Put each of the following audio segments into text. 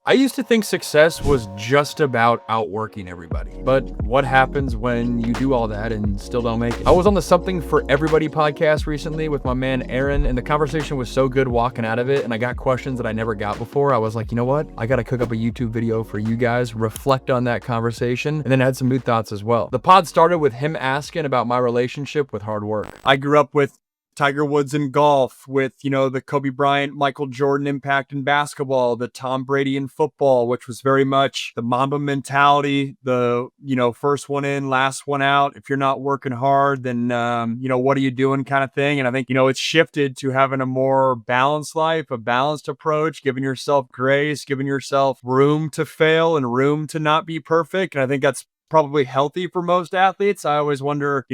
I used to think success was just about outworking everybody. But what happens when you do all that and still don't make it? I was on the Something for Everybody podcast recently with my man Aaron, and the conversation was so good walking out of it, and I got questions that I never got before. I was like, you know what? I gotta cook up a YouTube video for you guys, reflect on that conversation, and then add some new thoughts as well. The pod started with him asking about my relationship with hard work. I grew up with Tiger Woods in golf, with, the Kobe Bryant, Michael Jordan impact in basketball, the Tom Brady in football, which was very much the Mamba mentality, the, first one in, last one out. If you're not working hard, then, what are you doing kind of thing. And I think, it's shifted to having a more balanced life, a balanced approach, giving yourself grace, giving yourself room to fail and room to not be perfect. And I think that's probably healthy for most athletes. I always wonder,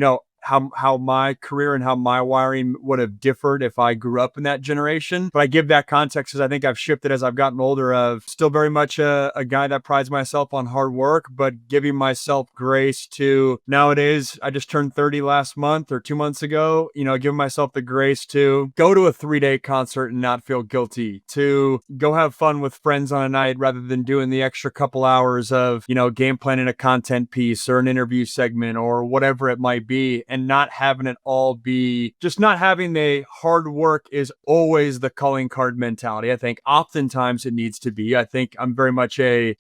how my career and how my wiring would have differed if I grew up in that generation. But I give that context because I think I've shifted as I've gotten older, of still very much a guy that prides myself on hard work, but giving myself grace to nowadays. I just turned 30 last month or 2 months ago, giving myself the grace to go to a 3-day concert and not feel guilty, to go have fun with friends on a night rather than doing the extra couple hours of, game planning a content piece or an interview segment or whatever it might be. And not having it all be just not having the hard work is always the calling card mentality. I think oftentimes it needs to be. I think I'm very much a,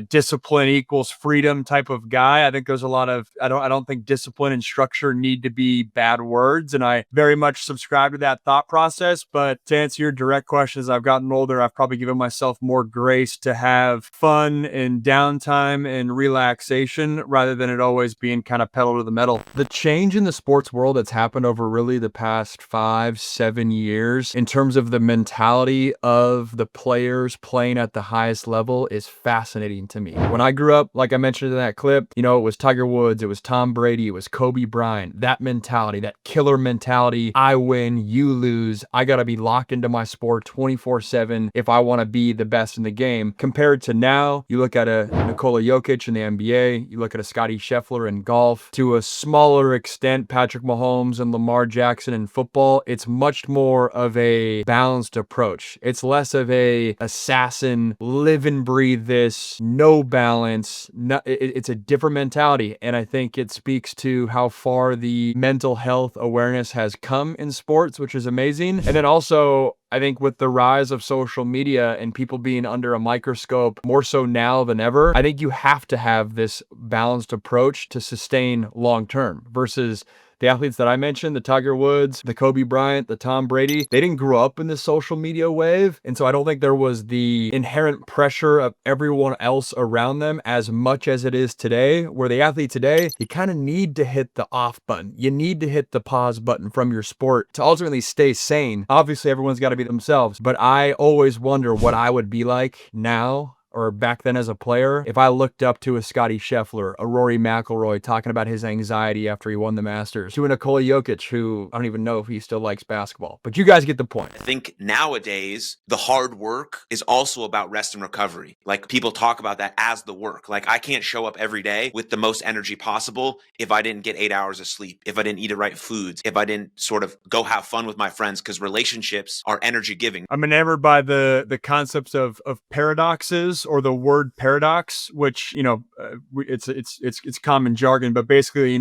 discipline equals freedom type of guy. I think there's a lot of, I don't think discipline and structure need to be bad words. And I very much subscribe to that thought process. But to answer your direct question, as I've gotten older, I've probably given myself more grace to have fun and downtime and relaxation rather than it always being kind of pedal to the metal. The change in the sports world that's happened over really the past 5-7 years in terms of the mentality of the players playing at the highest level is fascinating to me. When I grew up, like I mentioned in that clip, it was Tiger Woods, it was Tom Brady, it was Kobe Bryant. That mentality, that killer mentality, I win, you lose, I gotta be locked into my sport 24/7 if I want to be the best in the game. Compared to now, you look at a Nikola Jokic in the NBA, you look at a Scottie Scheffler in golf, to a smaller extent Patrick Mahomes and Lamar Jackson in football. It's much more of a balanced approach. It's less of a assassin, live and breathe this, no balance. It's a different mentality. And I think it speaks to how far the mental health awareness has come in sports, which is amazing. And then also, I think with the rise of social media and people being under a microscope more so now than ever, I think you have to have this balanced approach to sustain long term versus the athletes that I mentioned, the Tiger Woods, the Kobe Bryant, the Tom Brady. They didn't grow up in this social media wave. And so I don't think there was the inherent pressure of everyone else around them as much as it is today, where the athlete today, you kind of need to hit the off button. You need to hit the pause button from your sport to ultimately stay sane. Obviously, everyone's got to be themselves, but I always wonder what I would be like now or back then as a player, if I looked up to a Scottie Scheffler, a Rory McIlroy talking about his anxiety after he won the Masters, to a Nikola Jokic, who I don't even know if he still likes basketball. But you guys get the point. I think nowadays, the hard work is also about rest and recovery. Like, people talk about that as the work. Like, I can't show up every day with the most energy possible if I didn't get 8 hours of sleep, if I didn't eat the right foods, if I didn't sort of go have fun with my friends, because relationships are energy giving. I'm enamored by the concepts of paradoxes, or the word paradox, which, it's common jargon, but basically,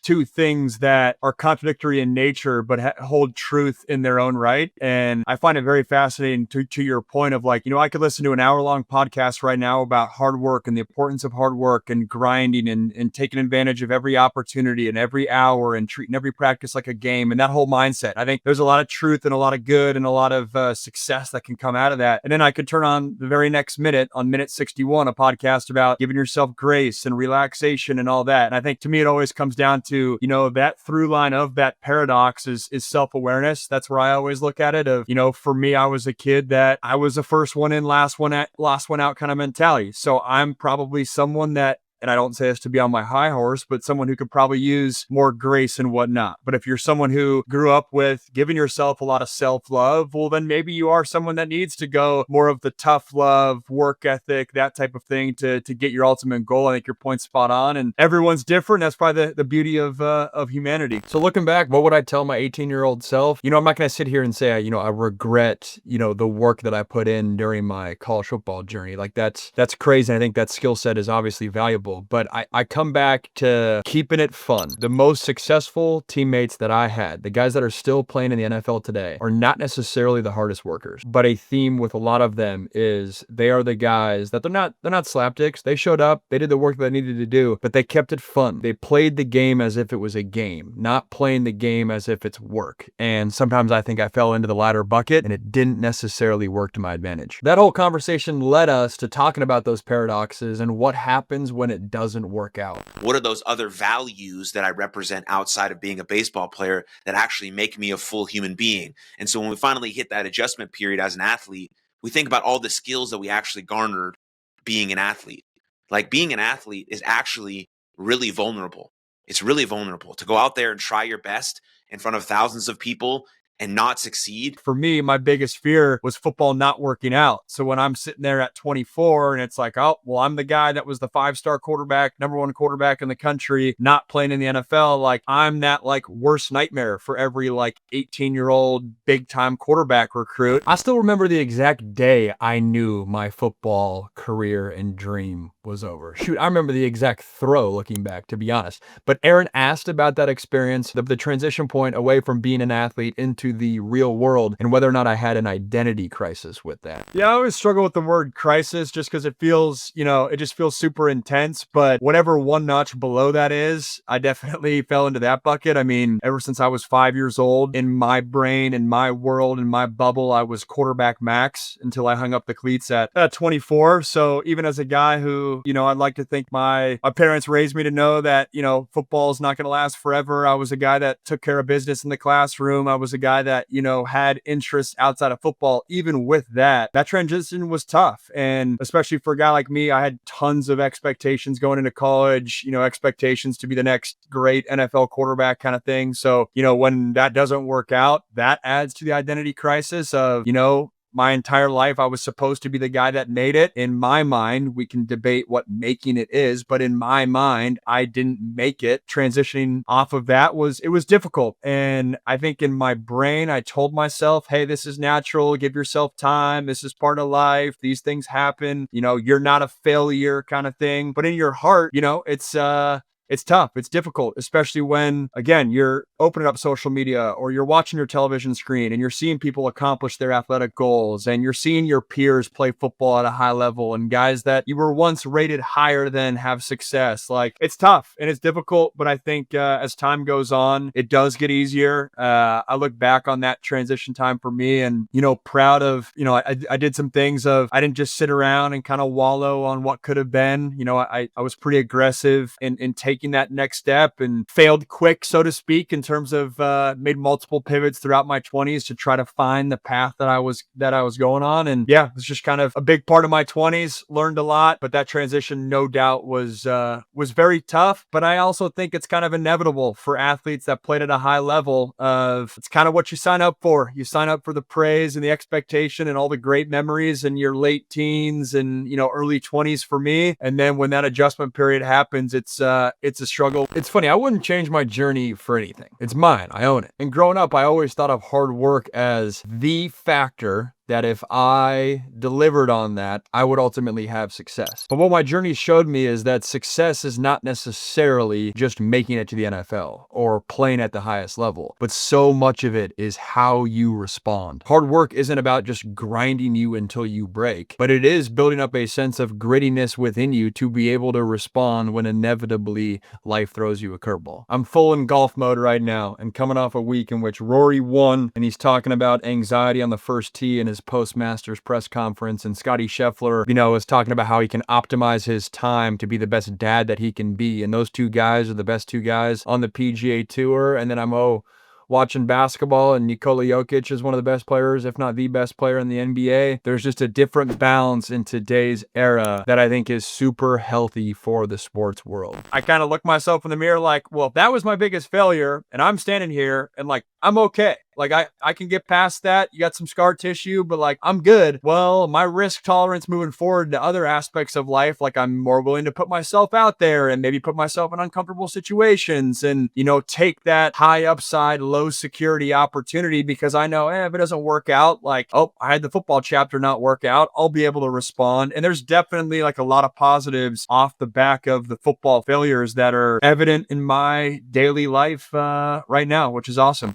two things that are contradictory in nature, but hold truth in their own right. And I find it very fascinating to your point of like, I could listen to an hour-long podcast right now about hard work and the importance of hard work and grinding and taking advantage of every opportunity and every hour and treating every practice like a game and that whole mindset. I think there's a lot of truth and a lot of good and a lot of success that can come out of that. And then I could turn on the very next minute, on minute 61, a podcast about giving yourself grace and relaxation and all that. And I think to me, it always comes down to, that through line of that paradox is self-awareness. That's where I always look at it of, for me, I was a kid that I was the first one in, last one out kind of mentality. So I'm probably someone that and I don't say this to be on my high horse, but someone who could probably use more grace and whatnot. But if you're someone who grew up with giving yourself a lot of self-love, well, then maybe you are someone that needs to go more of the tough love, work ethic, that type of thing to get your ultimate goal. I think your point's spot on, and everyone's different. That's probably the beauty of humanity. So looking back, what would I tell my 18-year-old self? I'm not going to sit here and say, I regret, the work that I put in during my college football journey. Like that's crazy. I think that skill set is obviously valuable, but I come back to keeping it fun. The most successful teammates that I had, the guys that are still playing in the NFL today, are not necessarily the hardest workers, but a theme with a lot of them is they are the guys that they're not slapdicks. They showed up, they did the work that they needed to do, but they kept it fun. They played the game as if it was a game, not playing the game as if it's work. And sometimes I think I fell into the latter bucket and it didn't necessarily work to my advantage. That whole conversation led us to talking about those paradoxes and what happens when it doesn't work out. What are those other values that I represent outside of being a baseball player that actually make me a full human being? And so when we finally hit that adjustment period as an athlete, we think about all the skills that we actually garnered being an athlete. Like being an athlete is actually really vulnerable. It's really vulnerable to go out there and try your best in front of thousands of people and not succeed. For me, my biggest fear was football not working out. So when I'm sitting there at 24 and it's like, oh, well, I'm the guy that was the 5-star quarterback, #1 quarterback in the country, not playing in the NFL. Like I'm that worst nightmare for every 18-year-old big time quarterback recruit. I still remember the exact day I knew my football career and dream was over. Shoot, I remember the exact throw looking back, to be honest. But Aaron asked about that experience, the transition point away from being an athlete into the real world, and whether or not I had an identity crisis with that. Yeah, I always struggle with the word crisis just because it feels, it just feels super intense. But whatever one notch below that is, I definitely fell into that bucket. I mean, ever since I was 5 years old, in my brain, in my world, in my bubble, I was quarterback max until I hung up the cleats at 24. So even as a guy who, I'd like to think my parents raised me to know that, football is not going to last forever. I was a guy that took care of business in the classroom. I was a guy that, had interests outside of football. Even with that transition was tough. And especially for a guy like me, I had tons of expectations going into college, expectations to be the next great NFL quarterback kind of thing. So, when that doesn't work out, that adds to the identity crisis of, my entire life, I was supposed to be the guy that made it. In my mind, we can debate what making it is, but in my mind, I didn't make it. Transitioning off of that was difficult. And I think in my brain, I told myself, hey, this is natural. Give yourself time. This is part of life. These things happen. You're not a failure kind of thing. But in your heart, it's tough. It's difficult, especially when, again, you're opening up social media or you're watching your television screen and you're seeing people accomplish their athletic goals and you're seeing your peers play football at a high level and guys that you were once rated higher than have success. It's tough and it's difficult, but I think as time goes on, it does get easier. I look back on that transition time for me and, proud of, I did some things of, I didn't just sit around and kind of wallow on what could have been. I was pretty aggressive in taking that next step and failed quick, so to speak, in terms of made multiple pivots throughout my 20s to try to find the path that I was going on. And yeah, it's just kind of a big part of my 20s. Learned a lot, but that transition no doubt was very tough. But I also think it's kind of inevitable for athletes that played at a high level. It's kind of what you sign up for. You sign up for the praise and the expectation and all the great memories in your late teens and early 20s for me. And then when that adjustment period happens, it's a struggle. It's funny, I wouldn't change my journey for anything. It's mine. I own it. And growing up, I always thought of hard work as the factor that if I delivered on that, I would ultimately have success. But what my journey showed me is that success is not necessarily just making it to the NFL or playing at the highest level, but so much of it is how you respond. Hard work isn't about just grinding you until you break, but it is building up a sense of grittiness within you to be able to respond when inevitably life throws you a curveball. I'm full in golf mode right now and coming off a week in which Rory won and he's talking about anxiety on the first tee in his post-Masters press conference, and Scotty Scheffler, is talking about how he can optimize his time to be the best dad that he can be. And those two guys are the best two guys on the PGA Tour. And then I'm watching basketball, and Nikola Jokic is one of the best players, if not the best player in the NBA. There's just a different balance in today's era that I think is super healthy for the sports world. I kind of look myself in the mirror like, well, if that was my biggest failure and I'm standing here and like, I'm okay. Like I can get past that. You got some scar tissue, but like I'm good. Well, my risk tolerance moving forward to other aspects of life, like I'm more willing to put myself out there and maybe put myself in uncomfortable situations and, you know, take that high upside, low security opportunity because I know, if it doesn't work out, like, oh, I had the football chapter not work out, I'll be able to respond. And there's definitely like a lot of positives off the back of the football failures that are evident in my daily life right now, which is awesome.